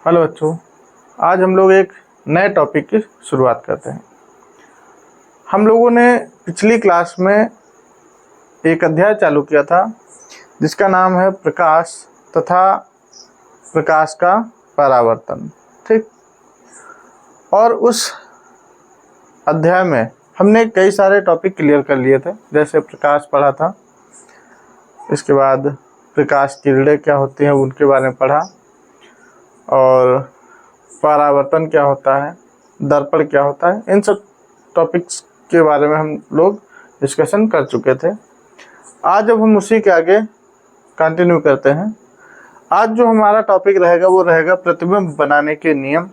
Hello बच्चों, आज हम लोग एक नए टॉपिक की शुरुआत करते हैं। हम लोगों ने पिछली क्लास में एक अध्याय चालू किया था जिसका नाम है प्रकाश तथा प्रकाश का परावर्तन। ठीक, और उस अध्याय में हमने कई सारे टॉपिक क्लियर कर लिए थे। जैसे प्रकाश पढ़ा था, इसके बाद प्रकाश किरणें क्या होती हैं उनके बारे में पढ़ा, और परावर्तन क्या होता है, दर्पण क्या होता है, इन सब टॉपिक्स के बारे में हम लोग डिस्कशन कर चुके थे। आज अब हम उसी के आगे कंटिन्यू करते हैं। आज जो हमारा टॉपिक रहेगा वो रहेगा प्रतिबिंब बनाने के नियम।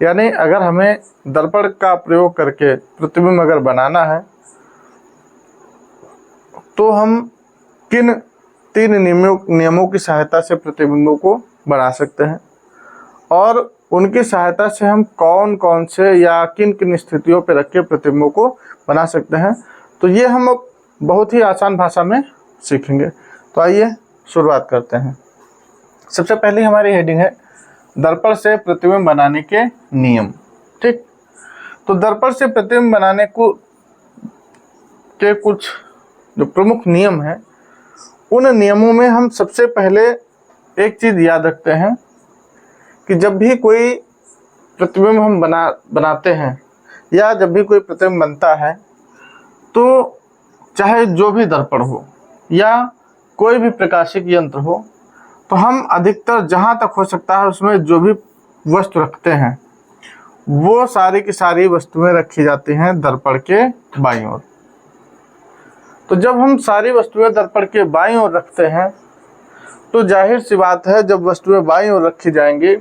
यानी अगर हमें दर्पण का प्रयोग करके प्रतिबिंब अगर बनाना है तो हम किन 3 नियमों की सहायता से प्रतिबिंबों को बना सकते हैं, और उनकी सहायता से हम कौन कौन से या किन किन स्थितियों पर रख के प्रतिबिंबों को बना सकते हैं। तो ये हम अब बहुत ही आसान भाषा में सीखेंगे। तो आइए शुरुआत करते हैं। सबसे पहले हमारी हेडिंग है दर्पण से प्रतिबिंब बनाने के नियम। ठीक, तो दर्पण से प्रतिबिंब बनाने के कुछ जो प्रमुख नियम हैं, उन नियमों में हम सबसे पहले एक चीज़ याद रखते हैं कि जब भी कोई प्रतिबिंब हम बनाते हैं या जब भी कोई प्रतिबिंब बनता है, तो चाहे जो भी दर्पण हो या कोई भी प्रकाशिक यंत्र हो, तो हम अधिकतर जहाँ तक हो सकता है उसमें जो भी वस्तु रखते हैं वो सारी की सारी वस्तुएं रखी जाती हैं दर्पण के बाईं ओर। तो जब हम सारी वस्तुएं दर्पण के बाईं ओर रखते हैं तो जाहिर सी बात है, जब वस्तुएं बाईं ओर रखी जाएंगी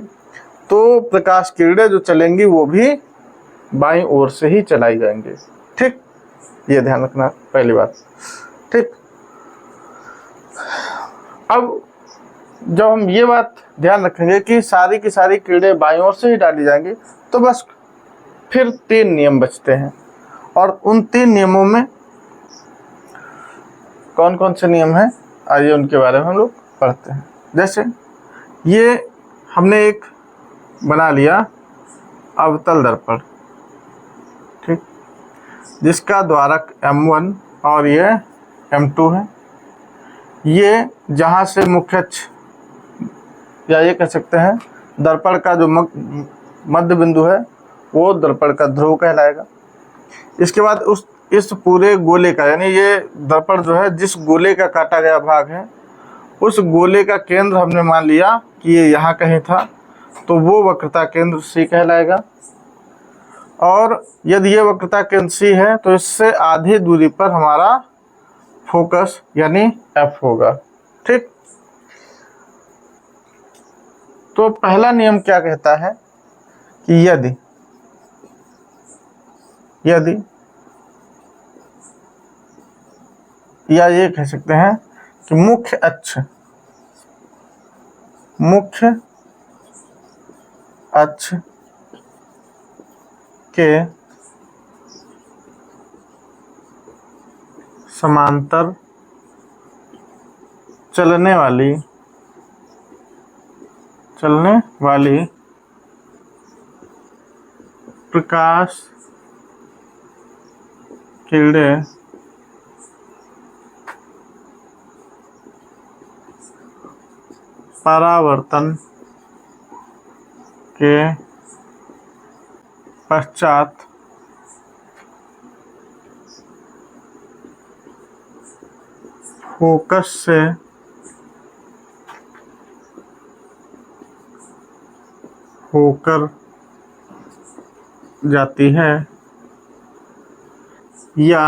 तो प्रकाश किरणें जो चलेंगी वो भी बाईं ओर से ही चलाई जाएंगी। ठीक, ये ध्यान रखना पहली बात। ठीक, अब जब हम ये बात ध्यान रखेंगे कि सारी की सारी किरणें बाईं ओर से ही डाली जाएंगी, तो बस फिर 3 नियम बचते हैं। और उन 3 नियमों में कौन कौन से नियम हैं, आइए उनके बारे में हम लोग पढ़ते हैं। जैसे ये हमने एक बना लिया अवतल दर्पण, ठीक, जिसका द्वारक M1 और ये M2 है। ये जहाँ से मुख्य अक्ष या ये कह सकते हैं दर्पण का जो मध्य बिंदु है वो दर्पण का ध्रुव कहलाएगा। इसके बाद इस पूरे गोले का, यानी ये दर्पण जो है जिस गोले का काटा गया भाग है उस गोले का केंद्र हमने मान लिया कि ये यहाँ कहीं था, तो वो वक्रता केंद्र C कहलाएगा। और यदि ये वक्रता केंद्र C है तो इससे आधी दूरी पर हमारा फोकस यानी F होगा। ठीक, तो पहला नियम क्या कहता है कि यदि या ये कह सकते हैं कि मुख्य अक्ष के समांतर चलने वाली प्रकाश किरणें परावर्तन के पश्चात फोकस से होकर जाती है या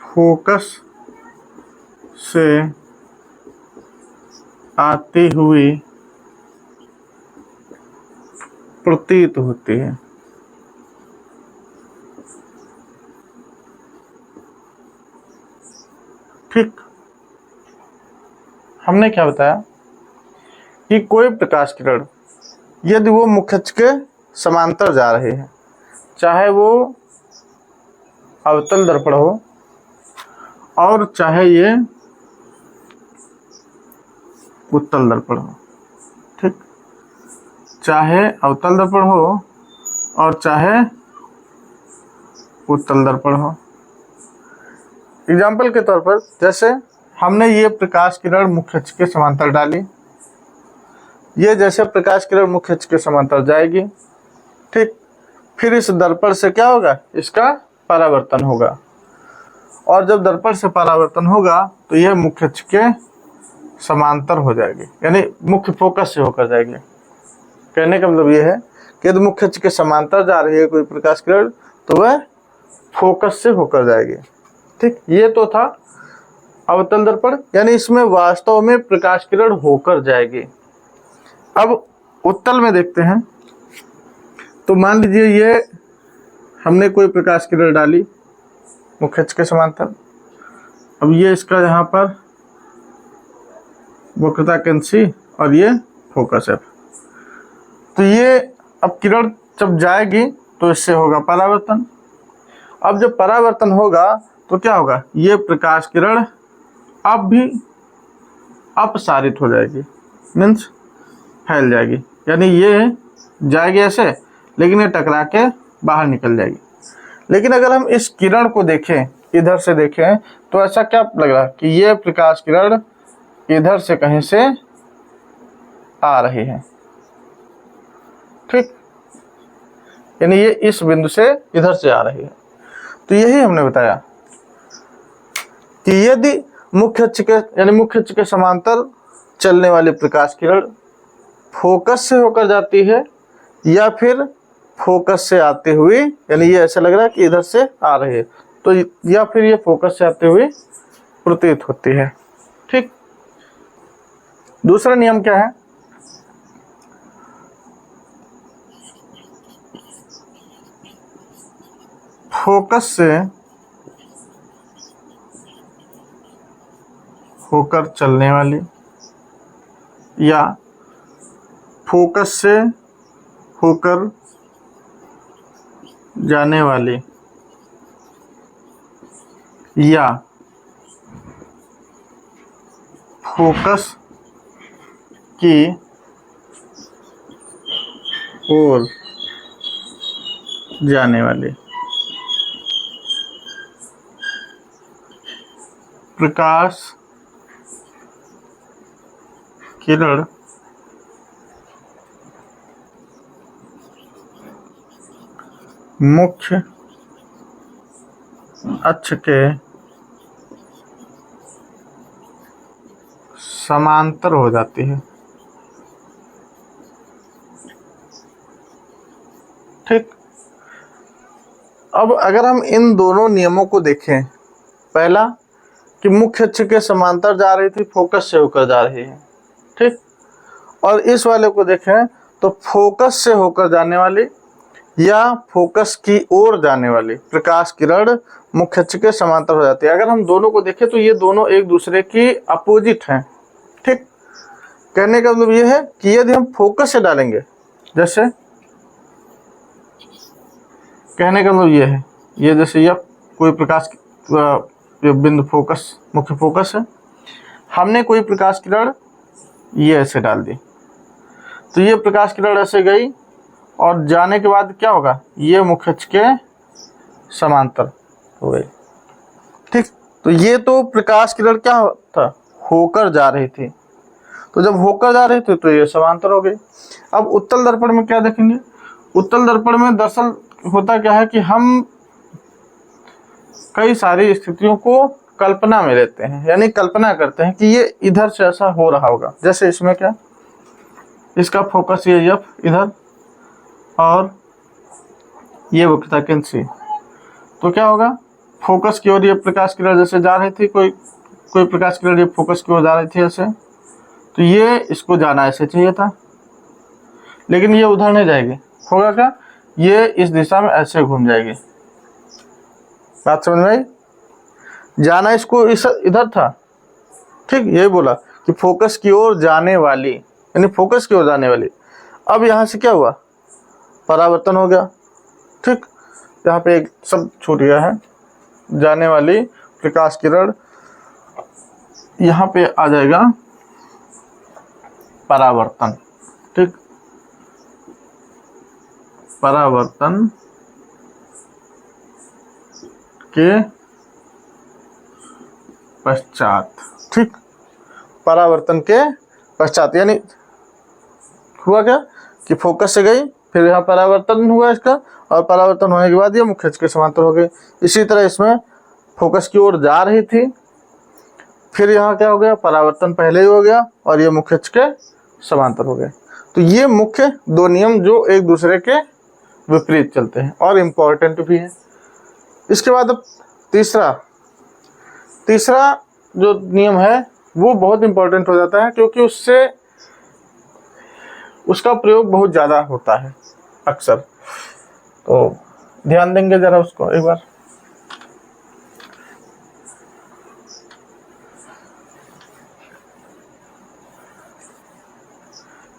फोकस से आती हुई प्रतीत होती है। ठीक, हमने क्या बताया कि कोई प्रकाश किरण यदि वो मुख्य अक्ष के समांतर जा रही है, चाहे वो अवतल दर्पण हो और चाहे ये उत्तल दर्पण हो, ठीक, चाहे अवतल दर्पण हो और चाहे उत्तल दर्पण हो। एग्जाम्पल के तौर पर जैसे हमने ये प्रकाश किरण मुख्य अक्ष के समांतर डाली, ये जैसे प्रकाश किरण मुख्य अक्ष के समांतर जाएगी, ठीक, फिर इस दर्पण से क्या होगा, इसका परावर्तन होगा, और जब दर्पण से परावर्तन होगा तो यह मुख्य अक्ष के समांतर हो जाएगी, यानी मुख्य फोकस से होकर जाएगी। कहने का मतलब यह है कि यदि मुख्य अक्ष के समांतर जा रही है कोई प्रकाश किरण तो वह फोकस से होकर जाएगी, ठीक। ये तो था अवतल दर्पण, यानी इसमें वास्तव में प्रकाश किरण होकर जाएगी। अब उत्तल में देखते हैं। तो मान लीजिए ये हमने कोई प्रकाश किरण डाली मुख्य अक्ष के समांतर, अब ये इसका यहाँ पर वक्रता केंद्र C और ये फोकस F। तो ये अब किरण जब जाएगी तो इससे होगा परावर्तन। अब जब परावर्तन होगा तो क्या होगा, ये प्रकाश किरण अब भी अपसारित हो जाएगी, मीन्स फैल जाएगी, यानी ये जाएगी ऐसे, लेकिन ये टकरा के बाहर निकल जाएगी। लेकिन अगर हम इस किरण को देखें, इधर से देखें, तो ऐसा क्या लग रहा है कि ये प्रकाश किरण इधर से कहीं से आ रही है, ठीक, यानी ये इस बिंदु से इधर से आ रही है। तो यही हमने बताया कि यदि मुख्य अक्ष के यानी मुख्य अक्ष के समांतर चलने वाली प्रकाश किरण फोकस से होकर जाती है या फिर फोकस से आते हुए, यानी ये ऐसा लग रहा है कि इधर से आ रही है, तो या फिर ये फोकस से आते हुए प्रतीत होती है, ठीक। दूसरा नियम क्या है, फोकस से होकर चलने वाली या फोकस से होकर जाने वाली या फोकस की ओर जाने वाली प्रकाश किरण मुख्य अक्ष के समांतर हो जाती है, ठीक। अब अगर हम इन दोनों नियमों को देखें, पहला कि मुख्य अक्ष के समांतर जा रही थी, फोकस से होकर जा रही है, ठीक, और इस वाले को देखें तो फोकस से होकर जाने वाली या फोकस की ओर जाने वाली प्रकाश किरण मुख्य अक्ष के समांतर हो जाती है। अगर हम दोनों को देखें तो ये दोनों एक दूसरे की अपोजिट हैं, ठीक। कहने का मतलब ये है कि यदि हम फोकस से डालेंगे, जैसे कहने का मतलब ये है, ये जैसे यह कोई प्रकाश बिंदु फोकस मुख्य फोकस है, हमने कोई प्रकाश किरण ये ऐसे डाल दी, तो ये प्रकाश किरण ऐसे गई और जाने के बाद क्या होगा, ये मुख्य अक्ष के समांतर हो गई, ठीक। तो ये तो प्रकाश किरण क्या था, होकर जा रही थी, तो जब होकर जा रही थी तो ये समांतर हो गई। अब उत्तल दर्पण में क्या देखेंगे, उत्तल दर्पण में दरअसल होता क्या है कि हम कई सारी स्थितियों को कल्पना में लेते हैं, यानी कल्पना करते हैं कि ये इधर से ऐसा हो रहा होगा। जैसे इसमें क्या, इसका फोकस ये F इधर और ये वक्रता केंद्र C, तो क्या होगा, फोकस की ओर ये प्रकाश किरण जैसे जा रही थी, कोई प्रकाश किरण ये फोकस की ओर जा रही थी ऐसे, तो ये इसको जाना ऐसे चाहिए था, लेकिन ये उधर नहीं जाएगी, होगा क्या, ये इस दिशा में ऐसे घूम जाएगी। बात समझ में आई, जाना इसको इधर था, ठीक। यही बोला कि फोकस की ओर जाने वाली, यानी फोकस की ओर जाने वाली। अब यहाँ से क्या हुआ, परावर्तन हो गया, ठीक। यहाँ पे एक सब छूट गया है, जाने वाली प्रकाश किरण यहाँ पे आ जाएगा परावर्तन, ठीक, परावर्तन के पश्चात, ठीक, परावर्तन के पश्चात, यानी हुआ क्या कि फोकस से गई, फिर यहाँ परावर्तन हुआ इसका, और परावर्तन होने के बाद ये मुख्य अक्ष के समांतर हो गए। इसी तरह इसमें फोकस की ओर जा रही थी, फिर यहाँ क्या हो गया, परावर्तन पहले ही हो गया और ये मुख्य अक्ष के समांतर हो गए। तो ये मुख्य दो नियम जो एक दूसरे के विपरीत चलते हैं और इम्पोर्टेंट भी है। इसके बाद अब तीसरा जो नियम है वो बहुत इम्पोर्टेंट हो जाता है, क्योंकि उससे उसका प्रयोग बहुत ज़्यादा होता है अक्सर। तो ध्यान देंगे जरा उसको एक बार।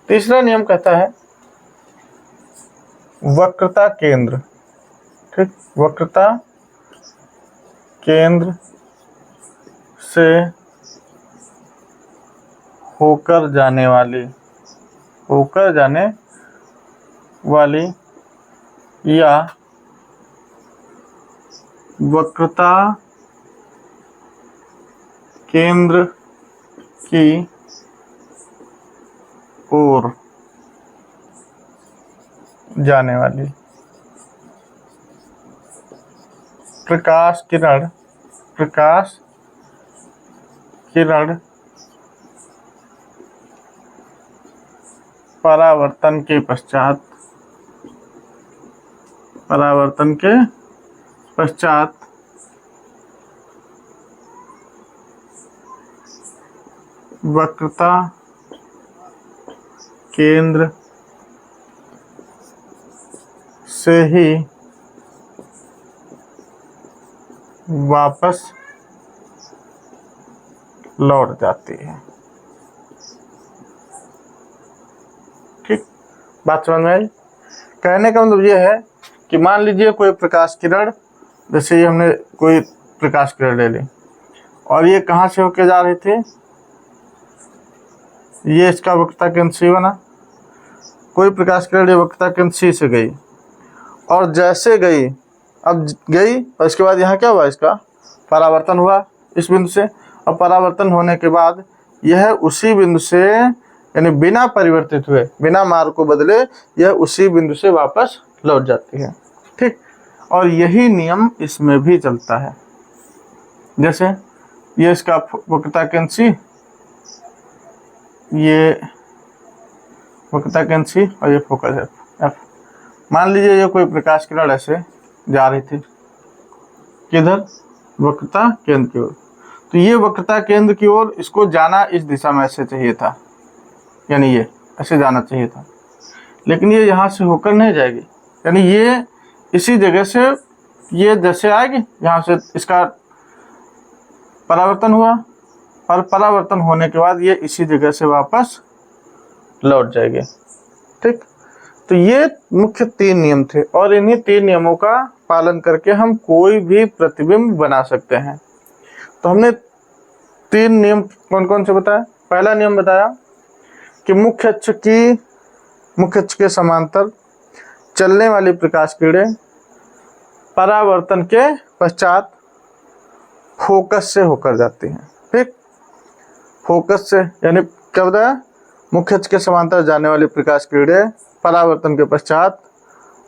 तीसरा नियम कहता है वक्रता केंद्र, ठीक, वक्रता केंद्र से होकर जाने वाली या वक्रता केंद्र की ओर जाने वाली प्रकाश किरण परावर्तन के पश्चात वक्रता केंद्र से ही वापस लौट जाती है, ठीक, बात समझ में आई। कहने का मतलब ये है कि मान लीजिए कोई प्रकाश किरण, जैसे ये हमने कोई प्रकाश किरण ले ली और ये कहाँ से होके जा रही थी, ये इसका वक्रता केंद्र C बना, कोई प्रकाश किरण ये वक्रता केंद्र C से गई और जैसे गई और इसके बाद यहाँ क्या हुआ, इसका परावर्तन हुआ इस बिंदु से, और परावर्तन होने के बाद यह उसी बिंदु से, यानी बिना परिवर्तित हुए, बिना मार्ग को बदले यह उसी बिंदु से वापस लौट जाती है, ठीक। और यही नियम इसमें भी चलता है। जैसे ये इसका वक्रता केंद्र C, ये वक्रता केंद्र C और ये फोकस F। मान लीजिए ये कोई प्रकाश किरण ऐसे जा रही थी, किधर, वक्रता केंद्र की ओर, तो ये वक्रता केंद्र की ओर इसको जाना इस दिशा में ऐसे चाहिए था, यानी ये ऐसे जाना चाहिए था, लेकिन ये यहाँ से होकर नहीं जाएगी, यानी ये इसी जगह से ये जैसे आएगी, यहाँ से इसका परावर्तन हुआ और परावर्तन होने के बाद ये इसी जगह से वापस लौट जाएगी, ठीक। तो ये मुख्य 3 नियम थे और इन्हीं 3 नियमों का पालन करके हम कोई भी प्रतिबिंब बना सकते हैं। तो हमने 3 नियम कौन कौन से बताया। पहला नियम बताया कि मुख्य अक्ष के समांतर चलने वाली प्रकाश किरणें परावर्तन के पश्चात फोकस से होकर जाती हैं, ठीक। फोकस से यानी क्या बताया, मुख्य अक्ष के समांतर जाने वाली प्रकाश किरणें परावर्तन के पश्चात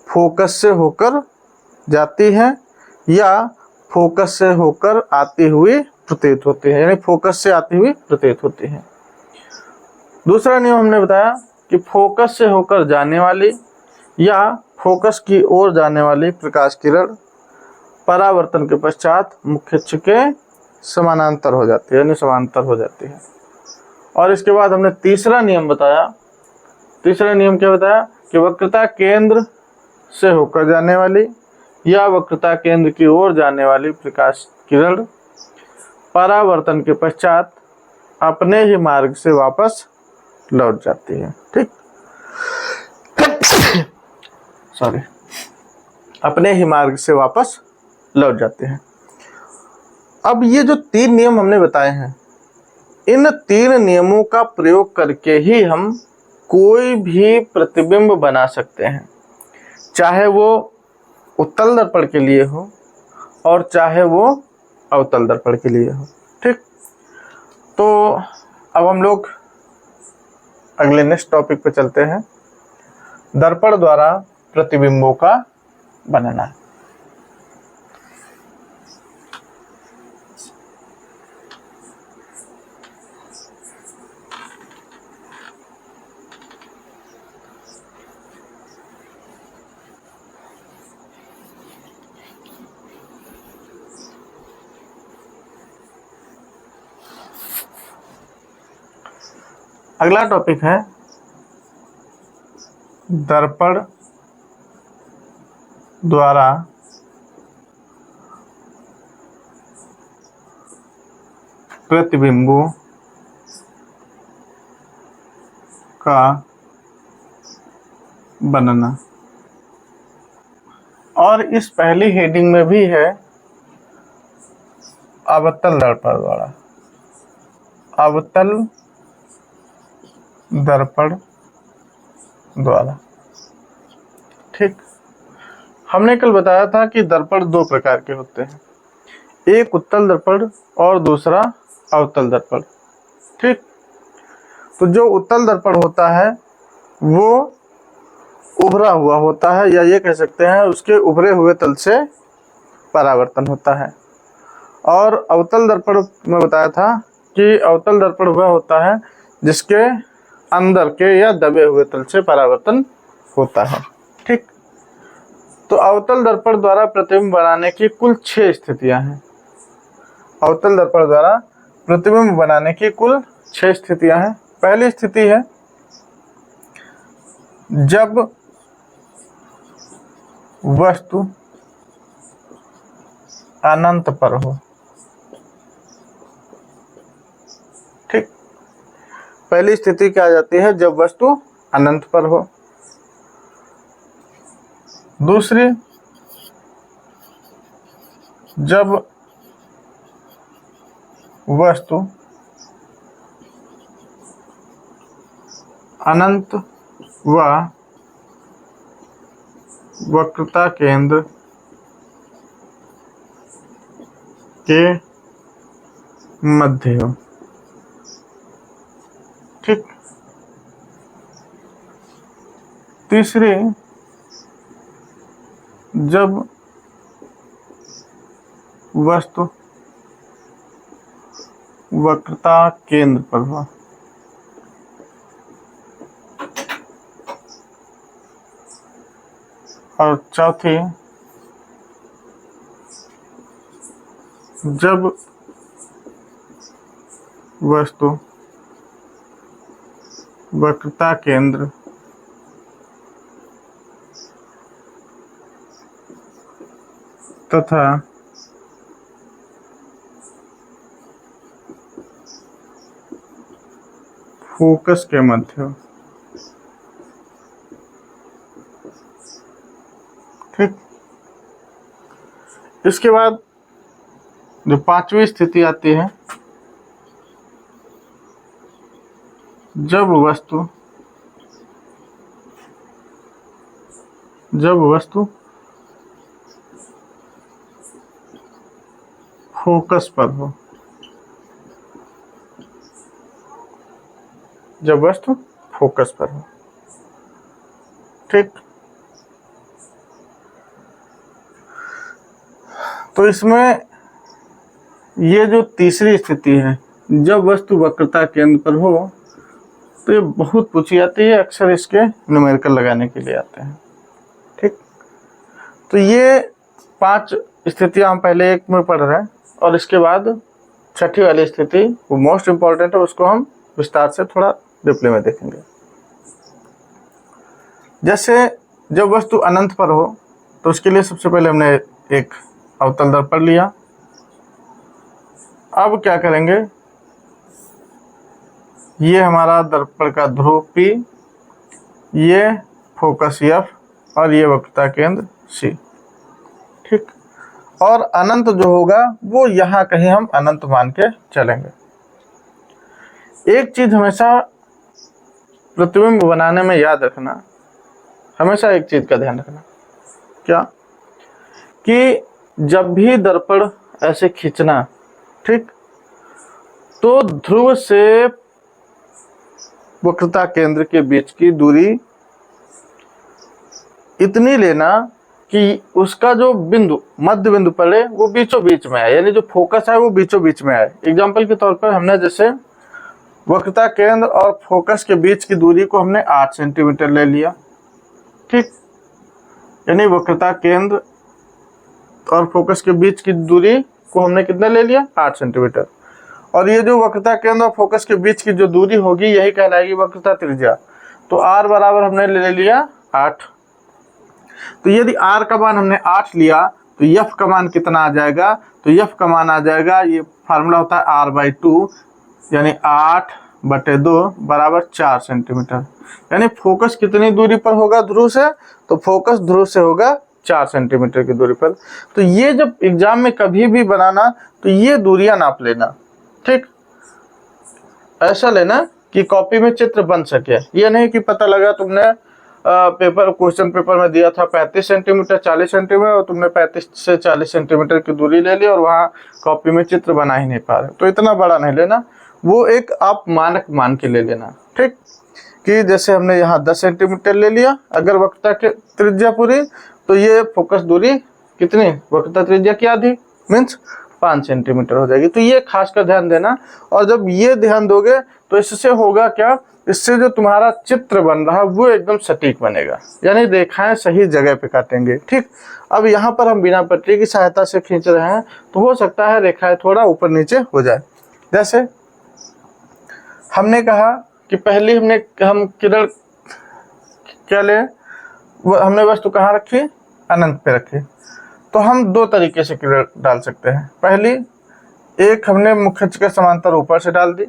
फोकस से होकर जाती हैं या फोकस से होकर आती हुई प्रतीत होती है, यानी फोकस से आती हुई प्रतीत होती है। दूसरा नियम हमने बताया कि फोकस से होकर जाने वाली या फोकस की ओर जाने वाली प्रकाश किरण परावर्तन के पश्चात मुख्य अक्ष के समानांतर हो जाती है, यानी समांतर हो जाती है। और इसके बाद हमने तीसरा नियम बताया। तीसरा नियम क्या बताया कि वक्रता केंद्र से होकर जाने वाली या वक्रता केंद्र की ओर जाने वाली प्रकाश किरण परावर्तन के पश्चात अपने ही मार्ग से वापस लौट जाती है, ठीक। सॉरी, अपने ही मार्ग से वापस लौट जाते हैं। अब ये जो 3 नियम हमने बताए हैं, इन 3 नियमों का प्रयोग करके ही हम कोई भी प्रतिबिंब बना सकते हैं, चाहे वो उत्तल दर्पण के लिए हो और चाहे वो अवतल दर्पण के लिए हो। ठीक, तो अब हम लोग अगले नेक्स्ट टॉपिक पे चलते हैं, दर्पण द्वारा प्रतिबिंबों का बनना। अगला टॉपिक है दर्पण द्वारा प्रतिबिंबों का बनना। और इस पहली हेडिंग में भी है अवतल दर्पण द्वारा, अवतल दर्पण द्वारा। ठीक, हमने कल बताया था कि दर्पण 2 प्रकार के होते हैं, एक उत्तल दर्पण और दूसरा अवतल दर्पण। ठीक, तो जो उत्तल दर्पण होता है वो उभरा हुआ होता है, या ये कह सकते हैं उसके उभरे हुए तल से परावर्तन होता है। और अवतल दर्पण में बताया था कि अवतल दर्पण वह होता है जिसके अंदर के या दबे हुए तल से परावर्तन होता है। ठीक, तो अवतल दर्पण द्वारा प्रतिबिंब बनाने की कुल 6 स्थितियां हैं। अवतल दर्पण द्वारा प्रतिबिंब बनाने की कुल 6 स्थितियां हैं। पहली स्थिति है जब वस्तु अनंत पर हो। ठीक, पहली स्थिति क्या आ जाती है, जब वस्तु अनंत पर हो। दूसरी, जब वस्तु अनंत व वक्रता केंद्र के मध्य हो। ठीक, तीसरी, जब वस्तु वक्रता केंद्र पर हो। और चौथी, जब वस्तु वक्रता केंद्र तथा फोकस के मध्य हो। ठीक, इसके बाद जो 5वीं स्थिति आती है, जब वस्तु फोकस पर हो। जब वस्तु फोकस पर हो। ठीक, तो इसमें ये जो तीसरी स्थिति है, जब वस्तु वक्रता केंद्र पर हो, तो ये बहुत पूछी जाती है, अक्सर इसके न्यूमेरिकल लगाने के लिए आते हैं। ठीक, तो ये 5 स्थितियां हम पहले एक में पढ़ रहे हैं, और इसके बाद 6ठी वाली स्थिति वो मोस्ट इंपॉर्टेंट है, उसको हम विस्तार से थोड़ा डिप्ले में देखेंगे। जैसे जब वस्तु अनंत पर हो, तो उसके लिए सबसे पहले हमने एक अवतल दर्पण लिया। अब क्या करेंगे, ये हमारा दर्पण का ध्रुव P, ये फोकस F और ये वक्रता केंद्र C। ठीक, और अनंत जो होगा वो यहाँ कहीं हम अनंत मान के चलेंगे। एक चीज हमेशा प्रतिबिंब बनाने में याद रखना, हमेशा एक चीज का ध्यान रखना, क्या कि जब भी दर्पण ऐसे खींचना, ठीक, तो ध्रुव से वक्रता केंद्र के बीच की दूरी इतनी लेना कि उसका जो बिंदु मध्य बिंदु पड़े वो बीचों बीच में आए, यानी जो फोकस है वो बीचों बीच में आए। एग्जाम्पल के तौर पर हमने जैसे वक्रता केंद्र और फोकस के बीच की दूरी को हमने 8 सेंटीमीटर ले लिया, ठीक, यानी वक्रता केंद्र और फोकस के बीच की दूरी को हमने कितना ले लिया, 8 सेंटीमीटर। और ये जो वक्रता केंद्र और फोकस के बीच की जो दूरी होगी यही कहलाएगी वक्रता त्रिज्या। तो r बराबर हमने ले लिया 8। तो यदि r का मान हमने 8 लिया तो f का मान कितना आ जाएगा, तो f का मान आ जाएगा, ये फार्मूला होता है r/2, यानी 8/2 बराबर 4 सेंटीमीटर। यानी फोकस कितनी दूरी पर होगा ध्रुव से, तो फोकस ध्रुव से होगा 4 सेंटीमीटर की दूरी पर। तो ये जब एग्जाम में कभी भी बनाना तो ये दूरियां नाप लेना, ठीक, ऐसा लेना कि कॉपी में चित्र बन सके। ये नहीं कि पता लगा तुमने क्वेश्चन पेपर में दिया था 35 सेंटीमीटर 40 सेंटीमीटर और तुमने 35 से 40 सेंटीमीटर की दूरी ले ली और वहाँ कॉपी में चित्र बना ही नहीं पा रहे, तो इतना बड़ा नहीं लेना, वो एक आप मानक मान के ले लेना, ठीक, कि जैसे हमने यहाँ 10 सेंटीमीटर ले लिया अगर वक्रता की त्रिज्या पूरी, तो ये फोकस दूरी कितनी, वक्रता त्रिज्या की आधी मीन्स 5 सेंटीमीटर हो जाएगी। तो ये खास कर ध्यान देना। और जब ये ध्यान दोगे तो इससे होगा क्या, इससे जो तुम्हारा चित्र बन रहा है वो एकदम सटीक बनेगा, यानी रेखाएं सही जगह पे काटेंगे, ठीक। अब यहाँ पर हम बिना पटरी की सहायता से खींच रहे हैं तो हो सकता है रेखाएं थोड़ा ऊपर नीचे हो जाए। जैसे हमने कहा कि पहले हम किरण क्या ले, हमने वस्तु कहाँ रखी, अनंत पे रखी। तो हम दो तरीके से किरण डाल सकते हैं। पहली, एक हमने मुख्य अक्ष के समांतर ऊपर से डाल दी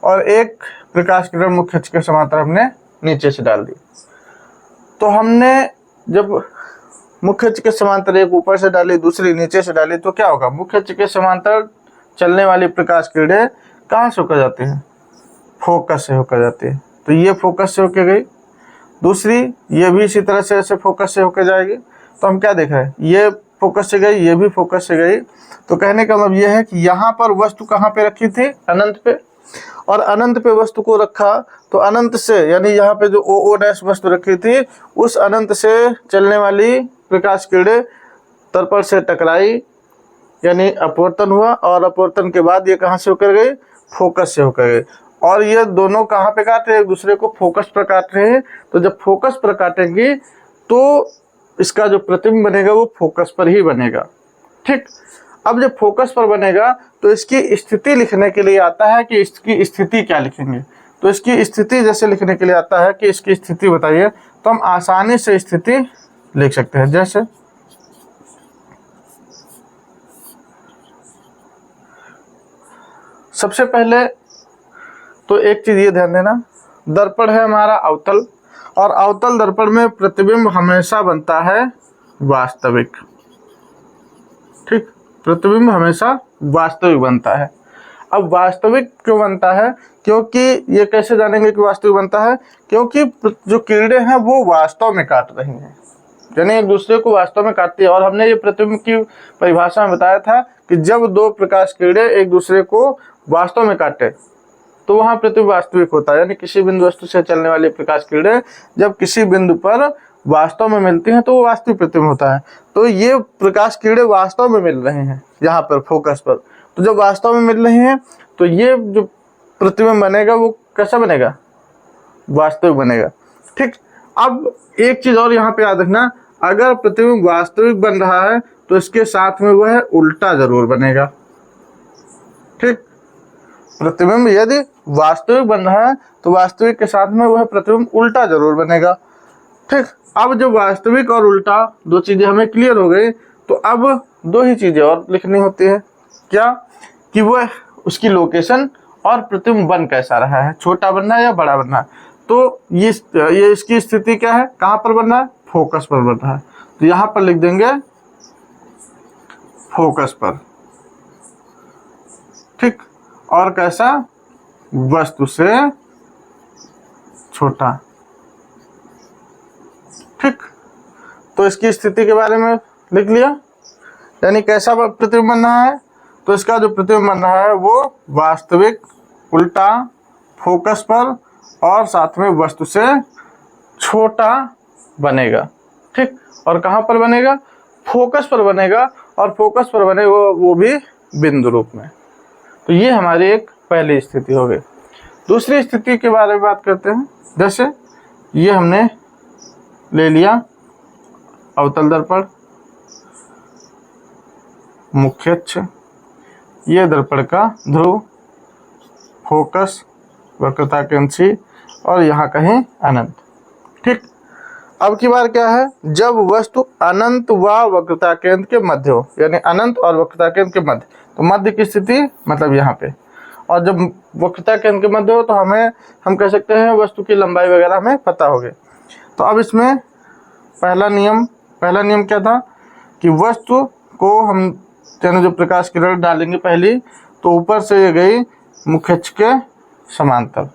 और एक प्रकाश किरण मुख्य अक्ष के समांतर हमने नीचे से डाल दी। तो हमने जब मुख्य अक्ष के समांतर एक ऊपर से डाली दूसरी नीचे से डाली तो क्या होगा, मुख्य अक्ष के समांतर चलने वाली प्रकाश किरणें कहाँ से होकर जाती हैं, फोकस से होकर जाती है। तो ये फोकस से होकर गई, दूसरी ये भी इसी तरह से ऐसे फोकस से होकर जाएगी। तो हम क्या देख रहे हैं, ये फोकस से गई ये भी फोकस से गई। तो कहने का मतलब ये है कि यहाँ पर वस्तु कहाँ पे रखी थी, अनंत पे, और अनंत पे वस्तु को रखा तो अनंत से, यानी यहाँ पे जो ओ डैश वस्तु रखी थी उस अनंत से चलने वाली प्रकाश किरणें दर्पण से टकराई, यानी अपवर्तन हुआ, और अपवर्तन के बाद ये कहाँ से होकर गई, फोकस से होकर गई। और ये दोनों कहाँ पे काट रहे हैं, एक दूसरे को फोकस पर काट रहे हैं। तो जब फोकस पर काटेंगे तो इसका जो प्रतिबिंब बनेगा वो फोकस पर ही बनेगा, ठीक। अब जब फोकस पर बनेगा तो इसकी स्थिति लिखने के लिए आता है कि इसकी स्थिति क्या लिखेंगे। तो इसकी स्थिति जैसे लिखने के लिए आता है कि इसकी स्थिति बताइए, तो हम आसानी से स्थिति लिख सकते हैं। जैसे सबसे पहले तो एक चीज ये ध्यान देना, दर्पण है हमारा अवतल, और अवतल दर्पण में प्रतिबिंब हमेशा बनता है वास्तविक, ठीक, प्रतिबिंब हमेशा वास्तविक बनता है। अब वास्तविक क्यों बनता है, क्योंकि ये कैसे जानेंगे कि वास्तविक बनता है, क्योंकि जो किरणें हैं वो वास्तव में काट रही हैं, यानी एक दूसरे को वास्तव में काटती है। और हमने ये प्रतिबिंब की परिभाषा में बताया था कि जब दो प्रकाश किरणें एक दूसरे को वास्तव में काटे तो वहाँ प्रतिबिंब वास्तविक होता है, यानी किसी बिंदु वस्तु से चलने वाली प्रकाश किरणें जब किसी बिंदु पर वास्तव में मिलती हैं तो वो वास्तविक प्रतिबिंब होता है। तो ये प्रकाश किरणें वास्तव में मिल रहे हैं यहाँ पर फोकस पर, तो जब वास्तव में मिल रहे हैं तो ये जो प्रतिबिंब बनेगा वो कैसा बनेगा, वास्तविक बनेगा, ठीक। अब एक चीज और यहाँ पे याद रखना, अगर प्रतिबिंब वास्तविक बन रहा है तो इसके साथ में वह उल्टा जरूर बनेगा, ठीक। प्रतिबिंब यदि वास्तविक बन रहा है तो वास्तविक के साथ में वह प्रतिबिंब उल्टा जरूर बनेगा, ठीक। अब जब वास्तविक और उल्टा दो चीजें हमें क्लियर हो गई तो अब दो ही चीजें और लिखनी होती है, क्या, कि वह उसकी लोकेशन और प्रतिबिंब बन कैसा रहा है, छोटा बनना है या बड़ा बनना है। तो ये इसकी स्थिति क्या है, कहाँ पर बन रहा है, फोकस पर बन रहा है। तो यहाँ पर लिख देंगे फोकस पर, ठीक। और कैसा, वस्तु से छोटा। ठीक, तो इसकी स्थिति के बारे में लिख लिया, यानी कैसा प्रतिबिंब बन रहा है, तो इसका जो प्रतिबिंब बन रहा है वो वास्तविक, उल्टा, फोकस पर और साथ में वस्तु से छोटा बनेगा। ठीक, और कहाँ पर बनेगा, फोकस पर बनेगा, और फोकस पर बनेगा वो भी बिंदु रूप में। तो ये हमारी एक पहली स्थिति हो गई। दूसरी स्थिति के बारे में बात करते हैं। जैसे ये हमने ले लिया अवतल दर्पण, मुख्य अक्ष, ये दर्पण का ध्रुव, फोकस, वक्रता केंद्र C और यहाँ कहीं अनंत। ठीक, अब की बार क्या है, जब वस्तु अनंत व वक्रता केंद्र के मध्य हो, यानी अनंत और वक्रता केंद्र के मध्य, तो मध्य की स्थिति मतलब यहाँ पे, और जब वक्रता केंद्र के मध्य हो तो हम कह सकते हैं वस्तु की लंबाई वगैरह हमें पता होगी। तो अब इसमें पहला नियम क्या था कि वस्तु को हम यानी जो प्रकाश किरण डालेंगे पहली, तो ऊपर से ये गई मुख्य अक्ष के समांतर।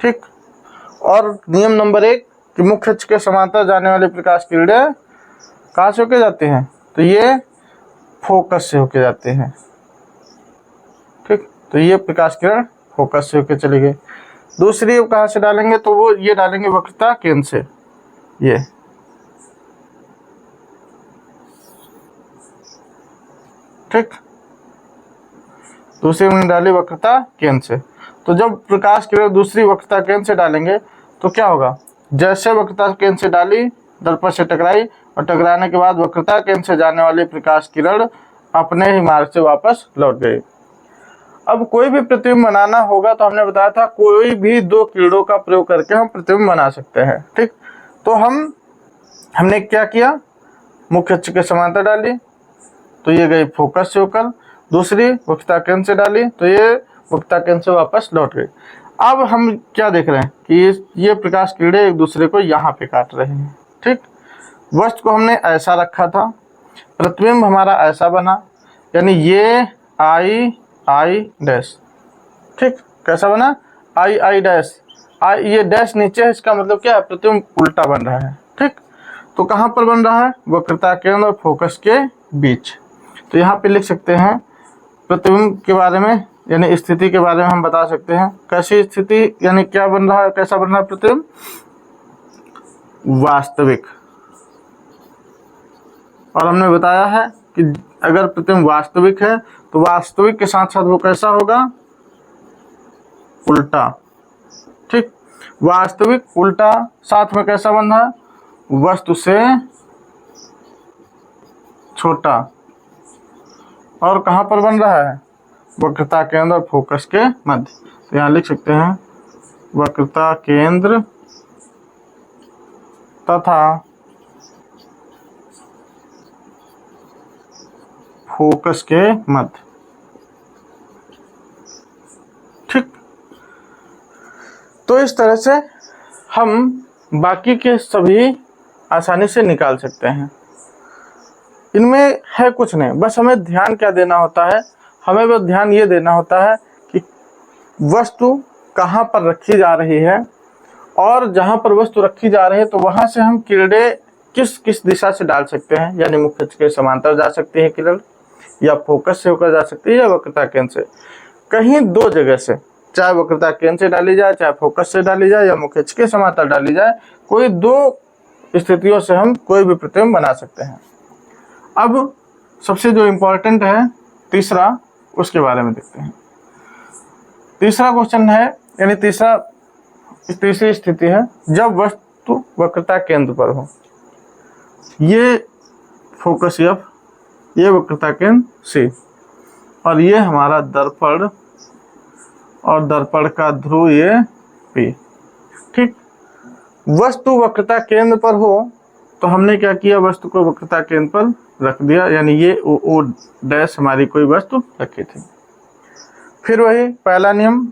ठीक, और नियम नंबर 1 कि मुख्य अक्ष के समांतर जाने वाली प्रकाश किरणें कहाँ से होके जाती हैं, तो ये फोकस से होके जाते हैं। ठीक, तो ये प्रकाश किरण फोकस से होके चली गई। दूसरी कहाँ से डालेंगे, तो वो ये डालेंगे वक्रता केंद्र से, ये ठीक, दूसरी हमने डाली वक्रता केंद्र से। तो जब प्रकाश किरण दूसरी वक्रता केंद्र से डालेंगे तो क्या होगा, जैसे वक्रता केंद्र से डाली, दर्पण से टकराई, और टकराने के बाद वक्रता केंद्र से जाने वाली प्रकाश किरण अपने ही मार्ग से वापस लौट गई। अब कोई भी प्रतिबिंब बनाना होगा तो हमने बताया था कोई भी 2 किरणों का प्रयोग करके हम प्रतिबिंब बना सकते हैं। ठीक, तो हमने क्या किया, मुख्य अक्ष के समांतर डाली तो ये गई फोकस से होकर, दूसरी वक्रता केंद्र से डाली तो ये वक्रता केंद्र से वापस लौट गई। अब हम क्या देख रहे हैं कि ये प्रकाश किरणें एक दूसरे को यहाँ पे काट रहे हैं। ठीक, वस्तु को हमने ऐसा रखा था, प्रतिबिंब हमारा ऐसा बना, यानी ये I डैश। ठीक, कैसा बना, I डैश, ये डैश नीचे है, इसका मतलब क्या है, प्रतिबिंब उल्टा बन रहा है। ठीक, तो कहाँ पर बन रहा है, वक्रता केंद्र और फोकस के बीच। तो यहाँ पे लिख सकते हैं प्रतिबिंब के बारे में, यानी स्थिति के बारे में हम बता सकते हैं। कैसी स्थिति, यानी क्या बन रहा है, कैसा बन रहा है प्रतिबिंब, वास्तविक। और हमने बताया है कि अगर प्रतिबिंब वास्तविक है तो वास्तविक के साथ साथ वो कैसा होगा, उल्टा। ठीक, वास्तविक उल्टा, साथ में कैसा बन रहा है, वस्तु से छोटा। और कहाँ पर बन रहा है, वक्रता केंद्र और फोकस के मध्य। तो यहाँ लिख सकते हैं वक्रता केंद्र तथा फोकस के मध्य। ठीक, तो इस तरह से हम बाकी के सभी आसानी से निकाल सकते हैं। इनमें है कुछ नहीं, बस हमें ध्यान क्या देना होता है, हमें बस ध्यान ये देना होता है कि वस्तु कहाँ पर रखी जा रही है, और जहाँ पर वस्तु रखी जा रही है तो वहाँ से हम किरणें किस किस दिशा से डाल सकते हैं। यानी मुख्य अक्ष के समांतर जा सकती है किरण, या फोकस से होकर जा सकती है, या वक्रता केंद्र से। कहीं 2 जगह से, चाहे वक्रता केंद्र से डाली जाए, चाहे फोकस से डाली जाए, या मुख्य अक्ष के समांतर डाली जाए, कोई 2 स्थितियों से हम कोई भी प्रतिबिंब बना सकते हैं। अब सबसे जो इम्पोर्टेंट है तीसरा, उसके बारे में देखते हैं। तीसरा क्वेश्चन है, यानी तीसरी स्थिति है, जब वस्तु वक्रता केंद्र पर हो। ये फोकस F, ये वक्रता केंद्र C, और ये हमारा दर्पण, और दर्पण का ध्रुव ये P। ठीक, वस्तु वक्रता केंद्र पर हो तो हमने क्या किया, वस्तु को वक्रता केंद्र पर रख दिया, यानी ये O डैश हमारी कोई वस्तु रखी थी। फिर वही पहला नियम,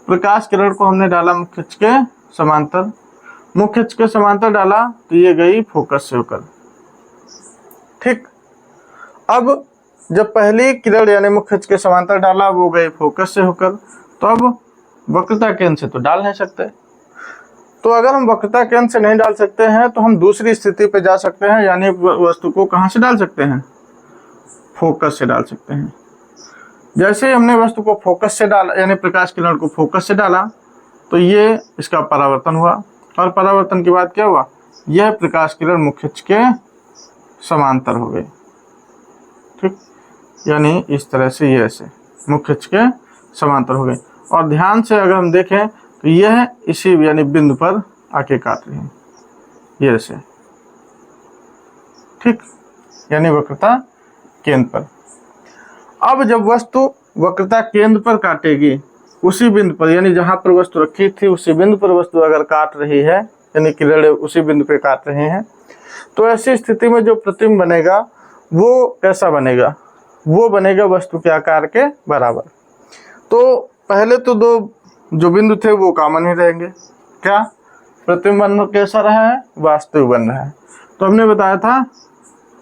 प्रकाश किरण को हमने डाला मुख्य अक्ष के समांतर, मुख्य अक्ष के समांतर डाला तो ये गई फोकस से होकर। ठीक, अब जब पहली किरण यानी मुख्य अक्ष के समांतर डाला वो गई फोकस से होकर, तो अब वक्रता केंद्र से तो डाल नहीं सकते। तो अगर हम वक्रता केंद्र से नहीं डाल सकते हैं तो हम दूसरी स्थिति पे जा सकते हैं, यानी वस्तु को कहाँ से डाल सकते हैं, फोकस से डाल सकते हैं। जैसे ही हमने वस्तु को फोकस से डाला, यानी प्रकाश किरण को फोकस से डाला, तो ये इसका परावर्तन हुआ, और परावर्तन के बाद क्या हुआ, यह प्रकाश किरण मुख्य अक्ष के समांतर हो गई। ठीक, यानी इस तरह से ये ऐसे मुख्य अक्ष के समांतर हो गई। और ध्यान से अगर हम देखें तो यह इसी यानी बिंदु पर आके काट रही है, ये ऐसे। ठीक, यानी वक्रता केंद्र पर। अब जब वस्तु वक्रता केंद्र पर काटेगी, उसी बिंदु पर, यानी जहां पर वस्तु रखी थी उसी बिंदु पर वस्तु अगर काट रही है, यानी किरण उसी बिंदु पे काट रहे हैं, तो ऐसी स्थिति में जो प्रतिबिंब बनेगा वो कैसा बनेगा, वो बनेगा वस्तु के आकार के बराबर। तो पहले तो दो जो बिंदु थे वो कॉमन ही रहेंगे। क्या प्रतिबिंब कैसा रहा है, वास्तविक बन रहा है। तो हमने बताया था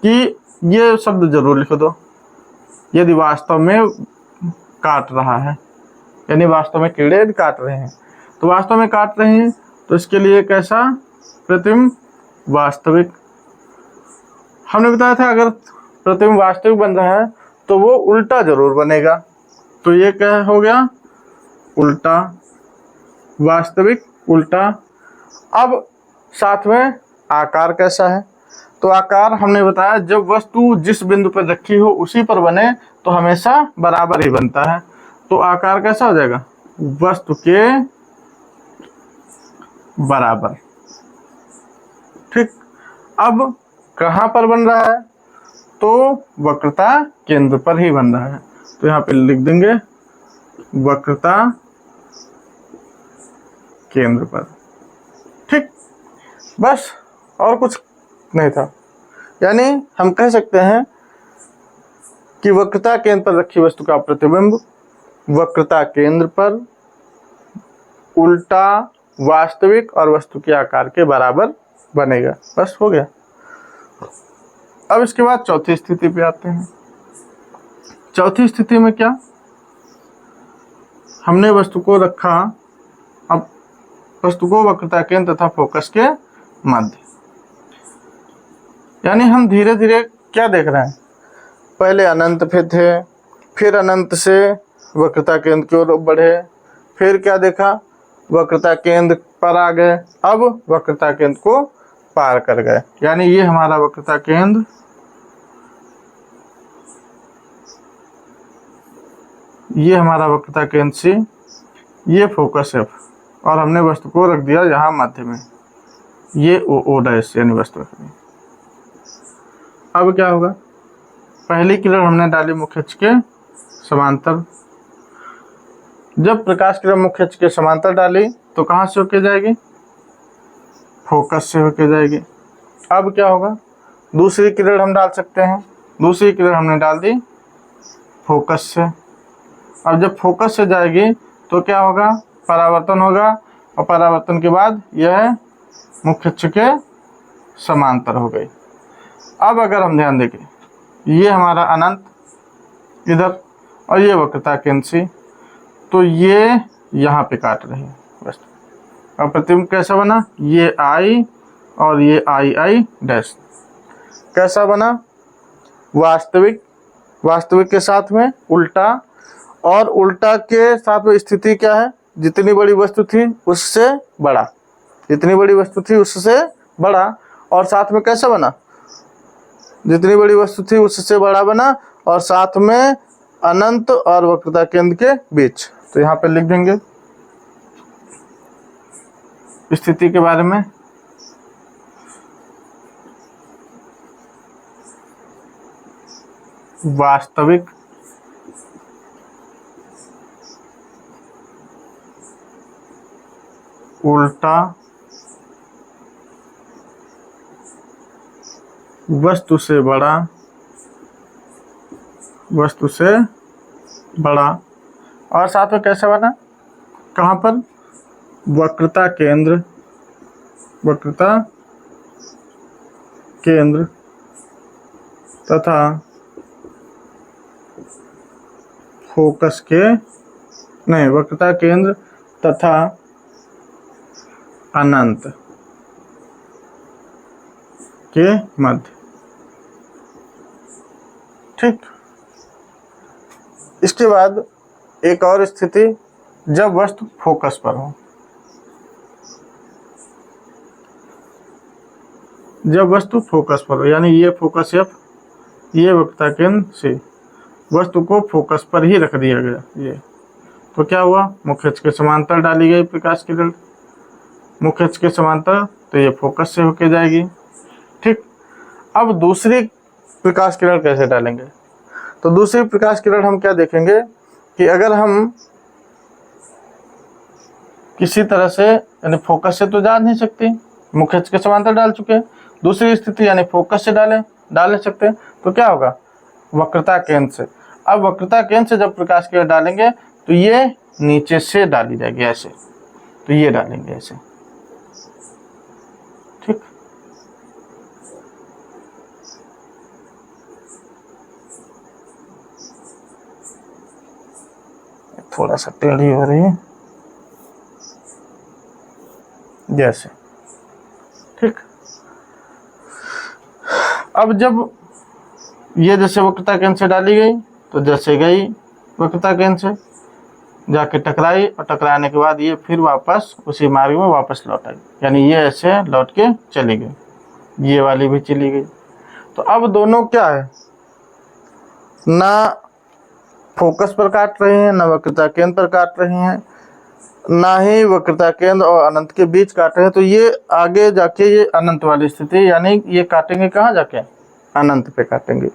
कि ये शब्द जरूर लिख दो, यदि वास्तव में काट रहा है, यानी वास्तव में कीड़े काट रहे हैं, तो वास्तव में काट रहे हैं तो इसके लिए कैसा प्रतिबिंब वास्तविक। हमने बताया था अगर प्रतिबिंब वास्तविक बन रहा है तो वो उल्टा जरूर बनेगा। तो ये क्या हो गया, उल्टा, वास्तविक उल्टा। अब साथ में आकार कैसा है, तो आकार हमने बताया जब वस्तु जिस बिंदु पर रखी हो उसी पर बने तो हमेशा बराबर ही बनता है। तो आकार कैसा हो जाएगा, वस्तु के बराबर। ठीक, अब कहाँ पर बन रहा है, तो वक्रता केंद्र पर ही बन रहा है। तो यहाँ पे लिख देंगे वक्रता केंद्र पर। ठीक, बस और कुछ नहीं था। यानी हम कह सकते हैं कि वक्रता केंद्र पर रखी वस्तु का प्रतिबिंब वक्रता केंद्र पर उल्टा, वास्तविक और वस्तु के आकार के बराबर बनेगा। बस हो गया। अब इसके बाद चौथी स्थिति पे आते हैं। चौथी स्थिति में क्या, हमने वस्तु को रखा, अब वस्तु को वक्रता केंद्र तथा फोकस के मध्य, यानी हम धीरे धीरे क्या देख रहे हैं, पहले अनंत पे थे, फिर अनंत से वक्रता केंद्र की ओर बढ़े, फिर क्या देखा, वक्रता केंद्र पर आ गए, अब वक्रता केंद्र को पार कर गए। यानी ये हमारा वक्रता केंद्र, ये हमारा वक्रता केंद्र सी, ये फोकस एफ, और हमने वस्तु को रख दिया यहाँ मध्य में, ये ओ डैश यानी वस्तु रख दी। अब क्या होगा, पहली किरण हमने डाली मुख्य अक्ष के समांतर। जब प्रकाश किरण मुख्य अक्ष के समांतर डाली तो कहाँ से होके जाएगी, फोकस से होके जाएगी। अब क्या होगा, दूसरी किरण हम डाल सकते हैं, दूसरी किरण हमने डाल दी फोकस से। अब जब फोकस से जाएगी तो क्या होगा, परावर्तन होगा, और परावर्तन के बाद यह मुख्य अक्ष के समांतर हो गई। अब अगर हम ध्यान देंगे, ये हमारा अनंत इधर और ये वक्रता केंद्र सी, तो ये यहाँ पे काट रही है बस। अब प्रतिबिंब कैसा बना, ये आई और ये आई डैश कैसा बना, वास्तविक, वास्तविक के साथ में उल्टा, और उल्टा के साथ में स्थिति क्या है, जितनी बड़ी वस्तु थी उससे बड़ा, जितनी बड़ी वस्तु थी उससे बड़ा, और साथ में कैसा बना, जितनी बड़ी वस्तु थी उससे बड़ा बना, और साथ में अनंत और वक्रता केंद्र के बीच। तो यहाँ पे लिख देंगे स्थिति के बारे में, वास्तविक, उल्टा, वस्तु से बड़ा, वस्तु से बड़ा, और साथ में कैसे बना, कहाँ पर, वक्रता केंद्र, वक्रता केंद्र तथा फोकस के, नहीं, वक्रता केंद्र तथा अनंत के मध्य। ठीक। इसके बाद एक और स्थिति, जब वस्तु फोकस पर हो। जब वस्तु फोकस पर हो, यानी ये फोकस F, ये वक्रता केंद्र C, वस्तु को फोकस पर ही रख दिया गया। ये तो क्या हुआ, मुख्य अक्ष के समांतर डाली गई प्रकाश किरण, मुख्य अक्ष के समांतर, तो ये फोकस से होके जाएगी। ठीक। अब दूसरी प्रकाश किरण कैसे डालेंगे? तो दूसरी प्रकाश किरण हम क्या देखेंगे कि अगर हम किसी तरह से, यानी फोकस से तो जा नहीं सकते, मुख्य अक्ष के समांतर डाल चुके हैं, दूसरी स्थिति यानी फोकस से डाल नहीं सकते, तो क्या होगा, वक्रता केंद्र से। अब वक्रता केंद्र से जब प्रकाश किरण डालेंगे तो ये नीचे से डाली जाएगी ऐसे, तो ये डालेंगे ऐसे। ठीक। थोड़ा सा टेढ़ी हो रही है जैसे। ठीक। अब जब ये जैसे वक्रता केंद्र से डाली गई, तो जैसे गई वक्रता केंद्र से जाके टकराई, और टकराने के बाद ये फिर वापस उसी मार्ग में वापस लौट आई, यानी ये ऐसे लौट के चली गई, ये वाली भी चली गई। तो अब दोनों क्या है, ना फोकस पर काट रहे हैं, ना वक्रता केंद्र पर काट रहे हैं, ना ही वक्रता केंद्र और अनंत के बीच काट रहे हैं। तो ये आगे जाके ये अनंत वाली स्थिति, यानी ये काटेंगे कहाँ जाके, अनंत पे काटेंगे।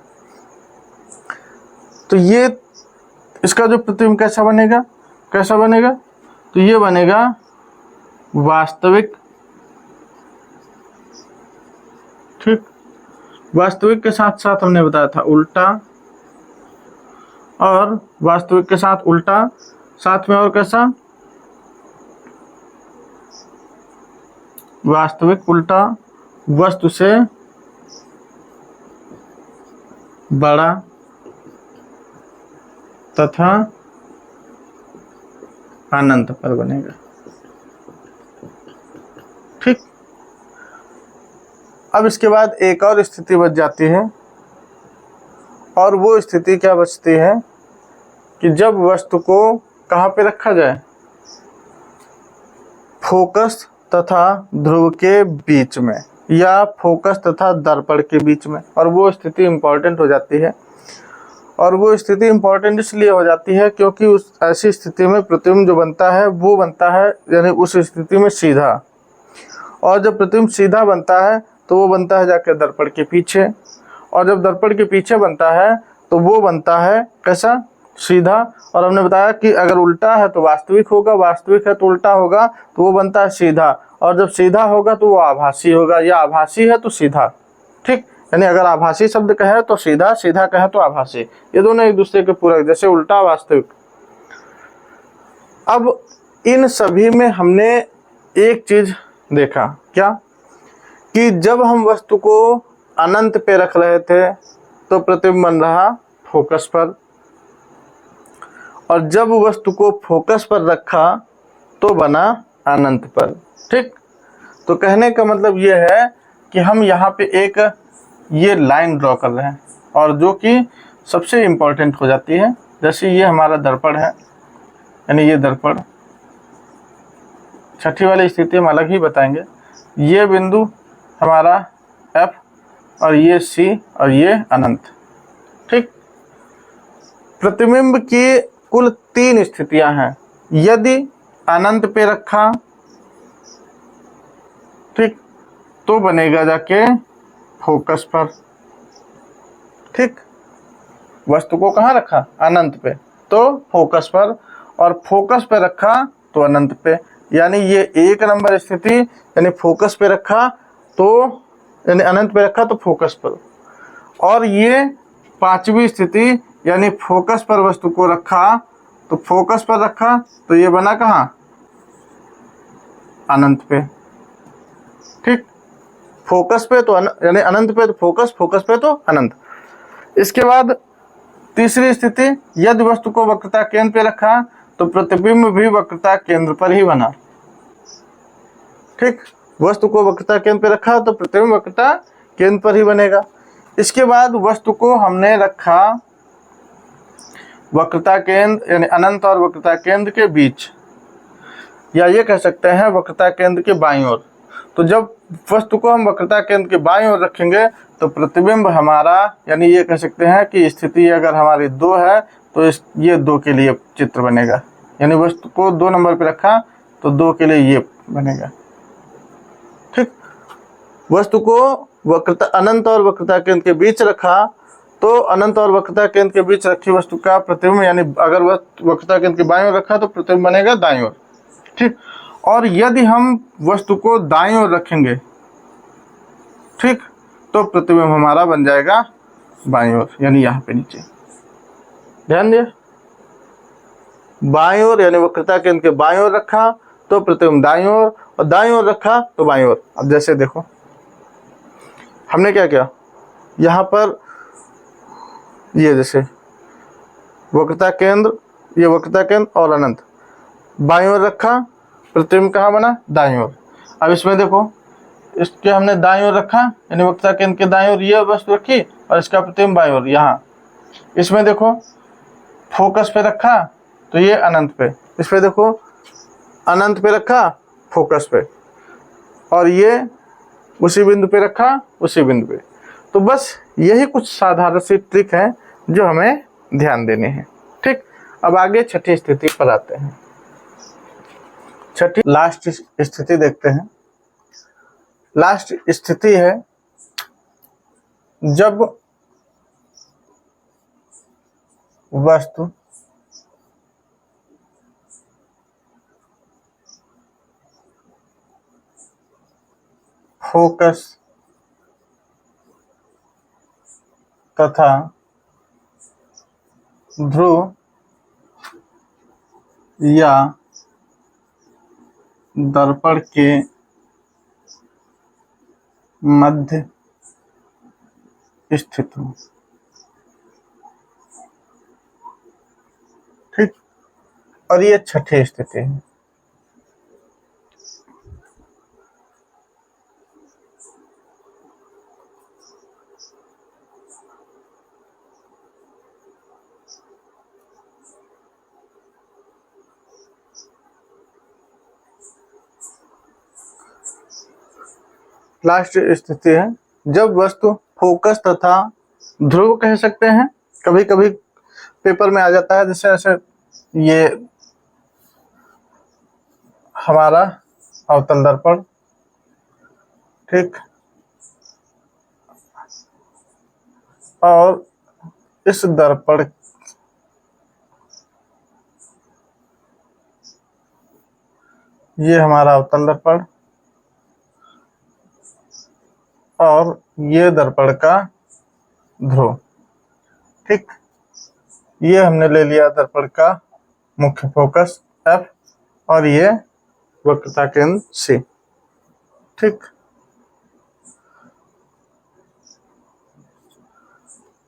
तो ये इसका जो प्रतिबिंब कैसा बनेगा, कैसा बनेगा, तो ये बनेगा वास्तविक। ठीक। वास्तविक के साथ साथ हमने बताया था उल्टा, और वास्तविक के साथ उल्टा, साथ में और कैसा, वास्तविक उल्टा, वस्तु से बड़ा तथा अनंत पर बनेगा। ठीक। अब इसके बाद एक और स्थिति बच जाती है, और वो स्थिति क्या बचती है कि जब वस्तु को कहाँ पे रखा जाए, फोकस तथा ध्रुव के बीच में, या फोकस तथा दर्पण के बीच में। और वो स्थिति इम्पोर्टेंट हो जाती है, और वो स्थिति इम्पोर्टेंट इसलिए हो जाती है क्योंकि उस ऐसी स्थिति में प्रतिबिंब जो बनता है वो बनता है, यानी उस स्थिति में सीधा, और जब प्रतिबिंब सीधा बनता है तो वो बनता है जाके दर्पण के पीछे, और जब दर्पण के पीछे बनता है तो वो बनता है कैसा, सीधा। और हमने बताया कि अगर उल्टा है तो वास्तविक होगा, वास्तविक है तो उल्टा होगा, तो वो बनता है सीधा, और जब सीधा होगा तो वो आभासी होगा, या आभासी है तो सीधा। ठीक। यानी अगर आभासी शब्द कहे तो सीधा, सीधा कहे तो आभासी, ये दोनों एक दूसरे के पूरक, जैसे उल्टा वास्तविक। अब इन सभी में हमने एक चीज देखा, क्या, कि जब हम वस्तु को अनंत पे रख रहे थे तो प्रतिबिंब बन रहा फोकस पर, और जब वस्तु को फोकस पर रखा तो बना अनंत पर। ठीक। तो कहने का मतलब ये है कि हम यहाँ पे एक ये लाइन ड्रॉ कर रहे हैं, और जो कि सबसे इम्पोर्टेंट हो जाती है। जैसे ये हमारा दर्पण है, यानी ये दर्पण, छठी वाली स्थिति हम अलग ही बताएंगे। ये बिंदु हमारा F, और ये C, और ये अनंत। ठीक। प्रतिबिंब की कुल 3 स्थितियां हैं। यदि अनंत पे रखा, ठीक, तो बनेगा जाके फोकस पर। ठीक। वस्तु को कहाँ रखा, अनंत पे, तो फोकस पर, और फोकस पे रखा तो अनंत पे। यानी ये 1 नंबर स्थिति, यानी फोकस पे रखा तो, यानी अनंत पे रखा तो फोकस पर, और ये 5वीं स्थिति, यानी फोकस पर वस्तु को रखा तो फोकस पर रखा तो ये बना कहाँ, अनंत पे। ठीक। फोकस पे तो यानी अनंत पे तो फोकस, फोकस पे तो अनंत। इसके बाद तीसरी स्थिति, यदि वस्तु को वक्रता केंद्र पे रखा तो प्रतिबिंब भी वक्रता केंद्र पर ही बना। ठीक, वस्तु को वक्रता केंद्र पर रखा तो प्रतिबिंब वक्रता केंद्र पर ही बनेगा। इसके बाद वस्तु को हमने रखा वक्रता केंद्र यानी अनंत और वक्रता केंद्र के बीच, या ये कह सकते हैं वक्रता केंद्र के बाईं ओर। तो जब वस्तु को हम वक्रता केंद्र के बाईं ओर रखेंगे तो प्रतिबिंब हमारा, यानी ये कह सकते हैं कि स्थिति अगर हमारी 2 है तो ये 2 के लिए चित्र बनेगा। यानी वस्तु को 2 नंबर पे रखा तो 2 के लिए ये बनेगा। ठीक, वस्तु को वक्रता अनंत और वक्रता केंद्र के बीच रखा तो अनंत और वक्रता केंद्र के बीच रखी वस्तु का प्रतिबिंब, यानी अगर वक्रता केंद्र के बाईं ओर रखा तो प्रतिबिंब बनेगा दाईं ओर। ठीक, और यदि हम वस्तु को दाईं ओर रखेंगे, ठीक, तो प्रतिबिंब हमारा बन जाएगा बाईं ओर, यानी यहाँ पे नीचे। ध्यान दिए, बाईं ओर यानी वक्रता केंद्र के बाईं ओर रखा तो प्रतिबिंब दाईं ओर, और दाईं ओर रखा तो बाईं ओर। अब जैसे देखो हमने क्या किया, यहाँ पर ये जैसे वक्रता केंद्र, ये वक्रता केंद्र और अनंत बाईं ओर रखा, प्रतिबिंब कहाँ बना, दाईं ओर। अब इसमें देखो, इसके हमने दाईं ओर रखा यानी वक्रता केंद्र के दाईं ओर ये वस्तु रखी और इसका प्रतिबिंब बाईं ओर यहाँ। इसमें देखो फोकस पे रखा तो ये अनंत पे, इस पे देखो अनंत पे रखा फोकस पे, और ये उसी बिंदु पे रखा उसी बिंदु पे। तो बस यही कुछ साधारण सी ट्रिक है जो हमें ध्यान देने हैं। ठीक, अब आगे छठी स्थिति पर आते हैं। छठी लास्ट स्थिति देखते हैं। लास्ट स्थिति है जब वस्तु फोकस तथा ध्रुव या दर्पण के मध्य स्थित हो। ठीक, और ये छठी स्थिति है। लास्ट स्थिति है जब वस्तु फोकस तथा ध्रुव कह सकते हैं, कभी कभी पेपर में आ जाता है, जैसे ऐसे ये हमारा अवतल दर्पण, ठीक, और इस दर्पण ये हमारा अवतल दर्पण और ये दर्पण का ध्रुव। ठीक, ये हमने ले लिया दर्पण का मुख्य फोकस F और ये वक्रता केंद्र C। ठीक,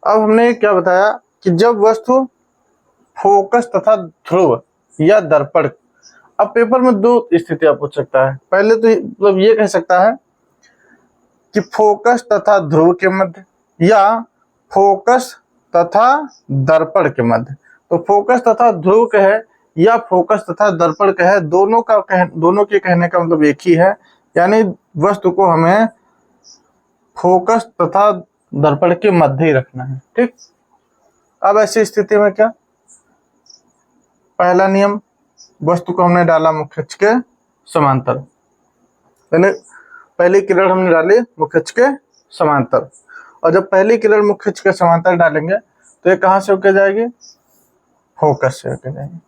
अब हमने क्या बताया कि जब वस्तु फोकस तथा ध्रुव या दर्पण, अब पेपर में 2 स्थितियां पूछ सकता है। पहले तो मतलब ये कह सकता है कि फोकस तथा ध्रुव के मध्य या फोकस तथा दर्पण के मध्य। तो फोकस तथा ध्रुव कहे या फोकस तथा दर्पण कहे, दोनों के कहने का मतलब एक ही है, यानी वस्तु को हमें फोकस तथा दर्पण के मध्य ही रखना है। ठीक, अब ऐसी स्थिति में क्या, पहला नियम, वस्तु को हमने डाला मुख्य अक्ष के समांतर, यानी पहली किरण हमने डाली मुख्य अक्ष के समांतर, और जब पहली किरण मुख्य अक्ष के समांतर डालेंगे तो ये कहां से होकर जाएगी, फोकस से होकर जाएगी।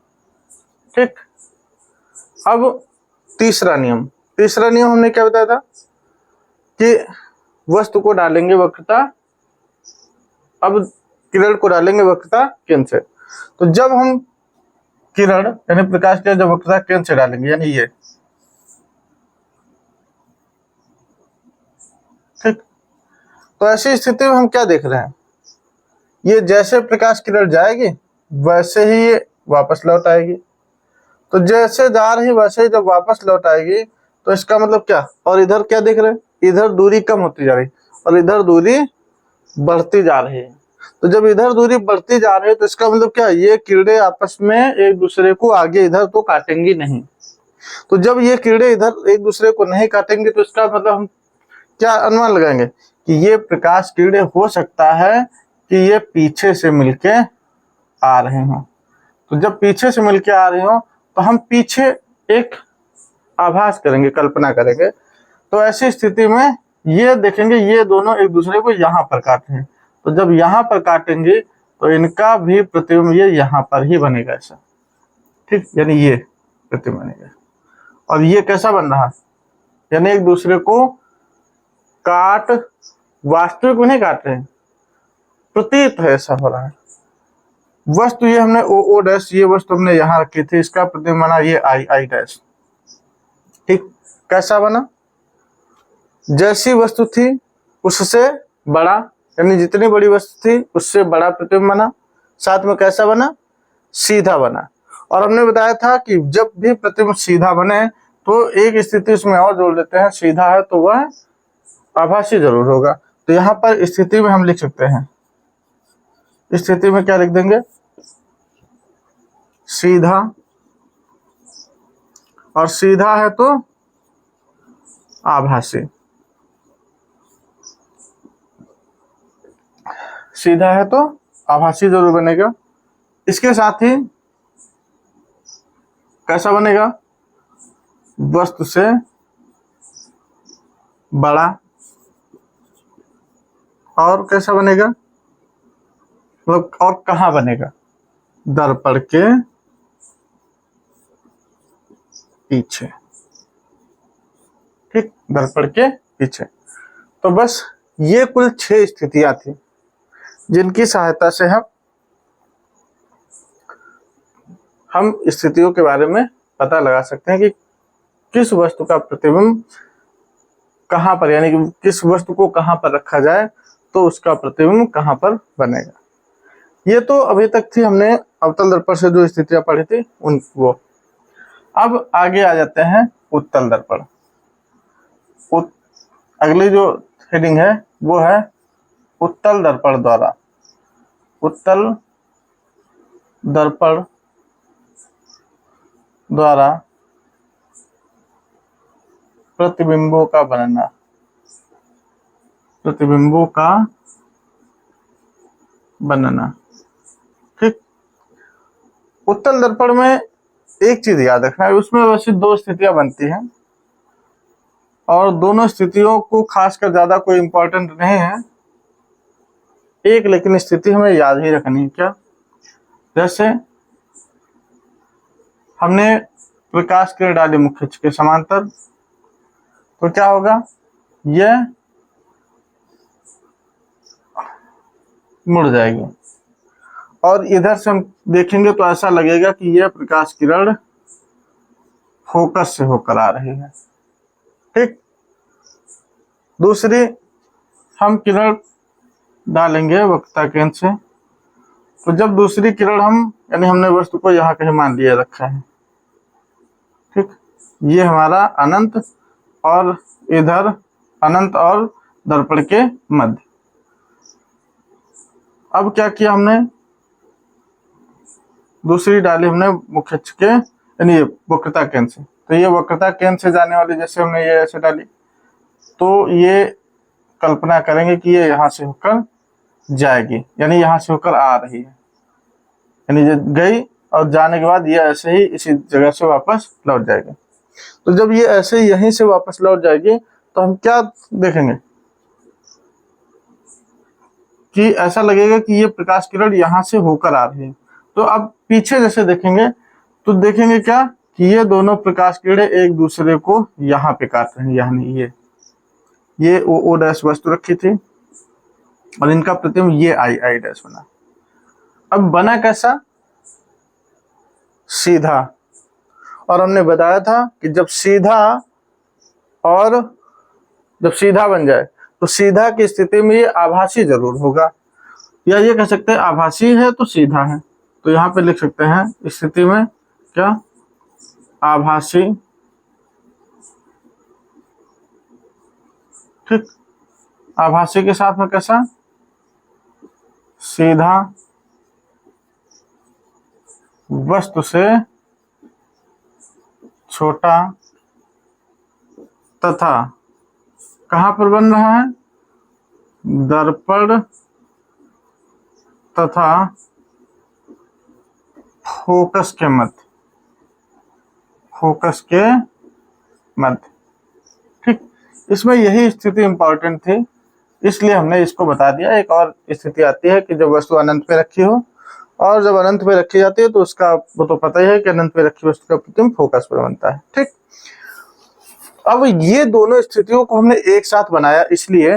ठीक, अब तीसरा नियम हमने क्या बताया था कि वस्तु को डालेंगे वक्रता, अब किरण को डालेंगे वक्रता केंद्र से। तो जब हम किरण यानी प्रकाश के जब वक्रता केंद्र से डालेंगे, यानी ये, ठीक, तो ऐसी स्थिति में हम क्या देख रहे हैं, ये जैसे प्रकाश किरण जाएगी वैसे ही ये वापस लौट आएगी। तो जैसे जा रही वैसे ही जब वापस लौट आएगी, तो इसका मतलब क्या, और इधर क्या देख रहे हैं, इधर दूरी कम होती जा रही और इधर दूरी बढ़ती जा रही है। तो जब इधर दूरी बढ़ती जा रही है तो इसका मतलब क्या, ये किरणें आपस में एक दूसरे को आगे इधर तो काटेंगी नहीं। तो जब ये किरणें इधर एक दूसरे को नहीं काटेंगे तो इसका मतलब हम क्या अनुमान लगाएंगे कि ये प्रकाश किरणें हो सकता है कि ये पीछे से मिलके आ रहे हों। तो जब पीछे से मिलके आ रहे हो तो हम पीछे एक आभास करेंगे, कल्पना करेंगे। तो ऐसी स्थिति में ये देखेंगे ये दोनों एक दूसरे को यहाँ पर काट रहे हैं। तो जब यहाँ पर काटेंगे तो इनका भी प्रतिबिंब ये यहाँ पर ही बनेगा ऐसा, ठीक, यानी ये प्रतिबिंब बनेगा। और ये कैसा बन रहा है, यानी एक दूसरे को काट, वास्तविक में नहीं काट रहे हैं, प्रतीत है ऐसा हो रहा है। वस्तु ये हमने ओ डैश, ये वस्तु हमने यहाँ रखी थी, इसका प्रतिबिंब बना ये आई डैश, ठीक। कैसा बना, जैसी वस्तु थी उससे बड़ा, यानी जितनी बड़ी वस्तु थी उससे बड़ा प्रतिबिंब बना। साथ में कैसा बना, सीधा बना। और हमने बताया था कि जब भी प्रतिबिंब सीधा बने तो एक स्थिति उसमें और जोड़ देते हैं, सीधा है तो वह आभासी जरूर होगा। तो यहाँ पर स्थिति में हम लिख सकते हैं, स्थिति में क्या लिख देंगे, सीधा, और सीधा है तो आभासी, सीधा है तो आभासी जरूर बनेगा। इसके साथ ही कैसा बनेगा, वस्तु से बड़ा, और कैसा बनेगा, मतलब और कहाँ बनेगा, दर्पण के पीछे, ठीक, दर्पण के पीछे। तो बस ये कुल 6 स्थितियां थी जिनकी सहायता से हम स्थितियों के बारे में पता लगा सकते हैं कि किस वस्तु का प्रतिबिंब कहाँ पर, यानी कि किस वस्तु को कहाँ पर रखा जाए तो उसका प्रतिबिंब कहाँ पर बनेगा। ये तो अभी तक थी, हमने अवतल दर्पण से जो स्थितियां पढ़ी थी उन वो। अब आगे आ जाते हैं उत्तल दर्पण। अगली जो हेडिंग है वो है उत्तल दर्पण द्वारा, उत्तल दर्पण द्वारा प्रतिबिंबों का बनना, प्रतिबिंबों का बनना, ठीक। उत्तल दर्पण में एक चीज याद रखना है, उसमें वैसे 2 स्थितियां बनती हैं और दोनों स्थितियों को खासकर ज्यादा कोई इंपॉर्टेंट नहीं है, एक लेकिन स्थिति हमें याद ही रखनी है। क्या, जैसे हमने प्रकाश किरण डाली मुख्य अक्ष के समांतर, तो क्या होगा, यह मुड़ जाएगी और इधर से हम देखेंगे तो ऐसा लगेगा कि यह प्रकाश किरण फोकस से होकर आ रही है, ठीक। दूसरी, हम किरण डालेंगे वक्रता केंद्र से, तो जब दूसरी किरण हम, यानी हमने वस्तु को यहाँ कहीं मान लिया रखा है, ठीक, ये हमारा अनंत और इधर अनंत और दर्पण के मध्य। अब क्या किया हमने, दूसरी डाली हमने मुख्य अक्ष के, यानी वक्रता केंद्र से, तो ये वक्रता केंद्र से जाने वाली, जैसे हमने ये ऐसे डाली, तो ये कल्पना करेंगे कि ये यहाँ से होकर जाएगी, यानी यहाँ से होकर आ रही है, यानी गई और जाने के बाद ये ऐसे ही इसी जगह से वापस लौट जाएगी। तो जब ये ऐसे ही यहीं से वापस लौट जाएगी तो हम क्या देखेंगे कि ऐसा लगेगा कि ये प्रकाश किरण यहाँ से होकर आ रही है। तो अब पीछे जैसे देखेंगे तो देखेंगे क्या कि ये दोनों प्रकाश किरणें एक दूसरे को यहाँ पे काट रहे हैं, यानी ये ओ डैश वस्तु रखी थी और इनका प्रतिबिंब ये आई डैश बना। अब बना कैसा, सीधा, और हमने बताया था कि जब सीधा बन जाए तो सीधा की स्थिति में ये आभासी जरूर होगा, या ये कह सकते हैं आभासी है तो सीधा है। तो यहाँ पे लिख सकते हैं स्थिति में क्या, आभासी, ठीक, आभासी के साथ में कैसा, सीधा वस्तु से छोटा तथा कहां पर बन रहा है, दर्पण तथा फोकस के मध्य, फोकस के मध्य, ठीक। इसमें यही स्थिति इंपॉर्टेंट थी, इसलिए हमने इसको बता दिया। एक और स्थिति आती है कि जब वस्तु अनंत पे रखी हो, और जब अनंत पे रखी जाती है तो उसका वो तो पता ही है कि अनंत पे रखी वस्तु का प्रतिबिंब फोकस पर बनता है, ठीक। अब ये दोनों स्थितियों को हमने एक साथ बनाया, इसलिए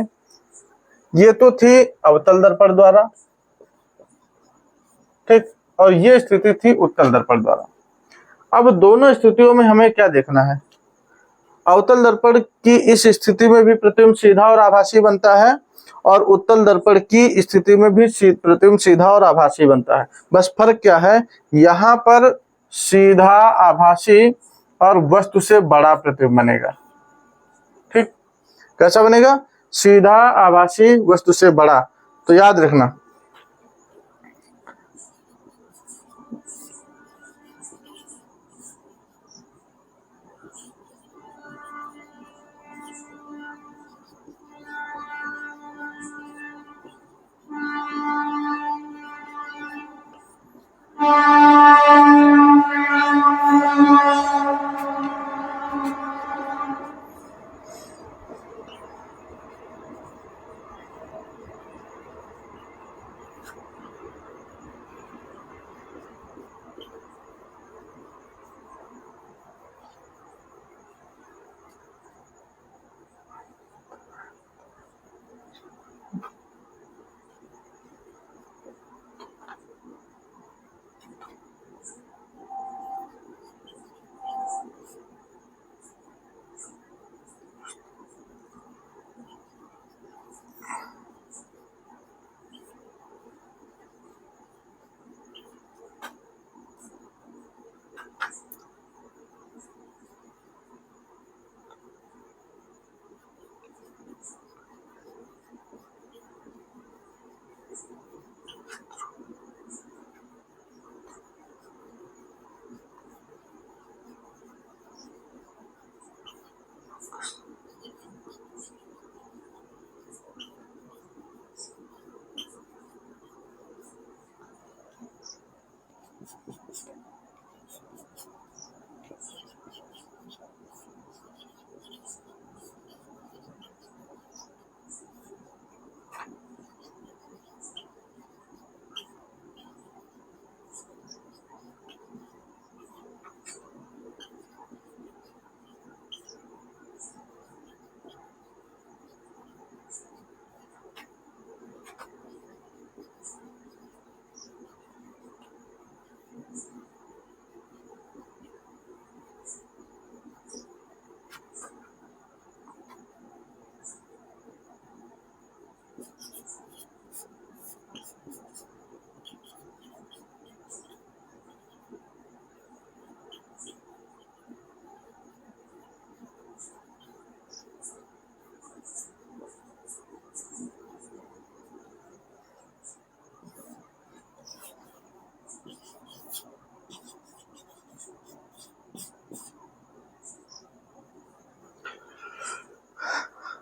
ये तो थी अवतल दर्पण द्वारा, ठीक, और ये स्थिति थी उत्तल दर्पण द्वारा। अब दोनों स्थितियों में हमें क्या देखना है, अवतल दर्पण की इस स्थिति में भी प्रतिबिंब सीधा और आभासी बनता है, और उत्तल दर्पण की स्थिति में भी प्रतिबिंब सीधा और आभासी बनता है। बस फर्क क्या है, यहाँ पर सीधा आभासी और वस्तु से बड़ा प्रतिबिंब बनेगा, ठीक। कैसा बनेगा, सीधा आभासी वस्तु से बड़ा। तो याद रखना,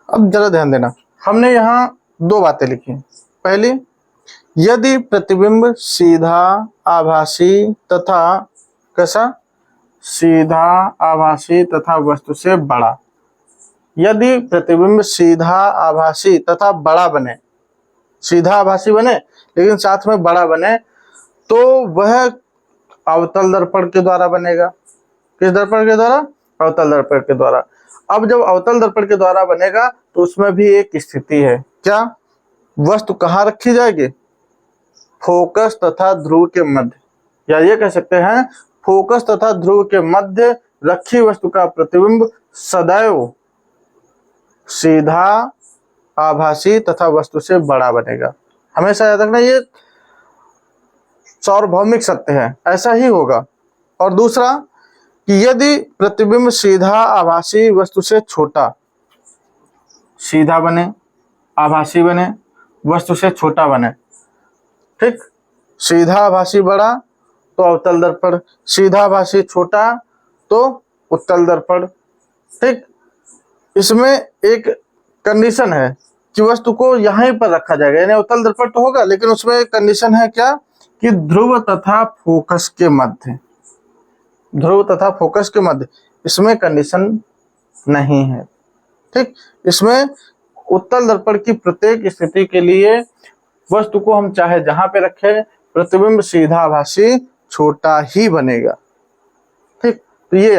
अब जरा ध्यान देना, हमने यहाँ दो बातें लिखी। पहली, यदि प्रतिबिंब सीधा आभासी तथा कैसा, सीधा आभासी तथा वस्तु से बड़ा, यदि प्रतिबिंब सीधा आभासी तथा बड़ा बने, सीधा आभासी बने लेकिन साथ में बड़ा बने, तो वह अवतल दर्पण के द्वारा बनेगा। किस दर्पण के द्वारा, अवतल दर्पण के द्वारा। अब जब अवतल दर्पण के द्वारा बनेगा तो उसमें भी एक स्थिति है, क्या, वस्तु कहाँ रखी जाएगी, फोकस तथा ध्रुव के मध्य, या ये कह सकते हैं फोकस तथा ध्रुव के मध्य रखी वस्तु का प्रतिबिंब सदैव सीधा आभासी तथा वस्तु से बड़ा बनेगा। हमेशा याद रखना, ये सार्वभौमिक सत्य है, ऐसा ही होगा। और दूसरा, कि यदि प्रतिबिंब सीधा आभासी वस्तु से छोटा, सीधा बने, आभासी बने, वस्तु से छोटा बने, ठीक, सीधा आभासी बड़ा तो अवतल दर्पण, सीधा आभासी छोटा तो उत्तल दर्पण, ठीक। इसमें एक कंडीशन है कि वस्तु को यहीं पर रखा जाएगा, यानी अवतल दर्पण तो होगा लेकिन उसमें एक कंडीशन है क्या, कि ध्रुव तथा फोकस के मध्य, ध्रुव तथा फोकस के मध्य, इसमें कंडीशन नहीं है, ठीक। इसमें उत्तल दर्पण की प्रत्येक स्थिति के लिए वस्तु को हम चाहे जहां पे रखें, प्रतिबिंब सीधा आभासी छोटा ही बनेगा, ठीक। तो ये